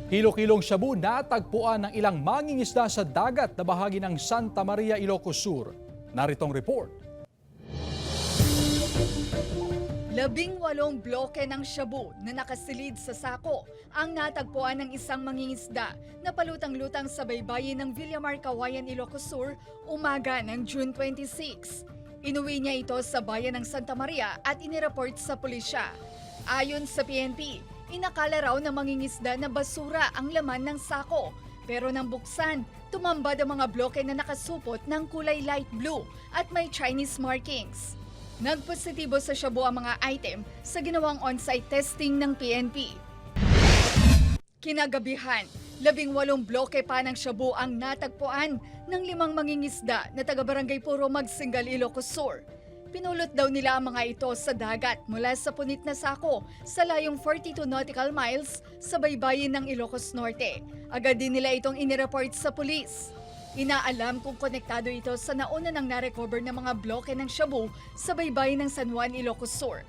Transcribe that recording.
Kilo-kilong shabu natagpuan ng ilang mangingisda sa dagat na bahagi ng Santa Maria, Ilocos Sur. Naritong report. 18 bloke ng shabu na nakasilid sa sako ang natagpuan ng isang mangingisda na palutang-lutang sa baybayin ng Villamar, Cauayan, Ilocos Sur umaga ng June 26. Inuwi niya ito sa bayan ng Santa Maria at inireport sa pulisya. Ayon sa PNP, inakala raw ng mangingisda na basura ang laman ng sako. Pero nang buksan, tumambad ang mga bloke na nakasupot ng kulay light blue at may Chinese markings. Nagpositibo sa shabu ang mga item sa ginawang on-site testing ng PNP. Kinagabihan, 18 bloke pa ng shabu ang natagpuan ng 5 mangingisda na taga-barangay Puro Magsingal, Ilocos Sur. Pinulot daw nila ang mga ito sa dagat mula sa punit na sako sa layong 42 nautical miles sa baybayin ng Ilocos Norte. Agad din nila itong inireport sa pulis. Inaalam kung konektado ito sa nauna nang narecover ng mga bloke ng shabu sa baybayin ng San Juan, Ilocos Sur.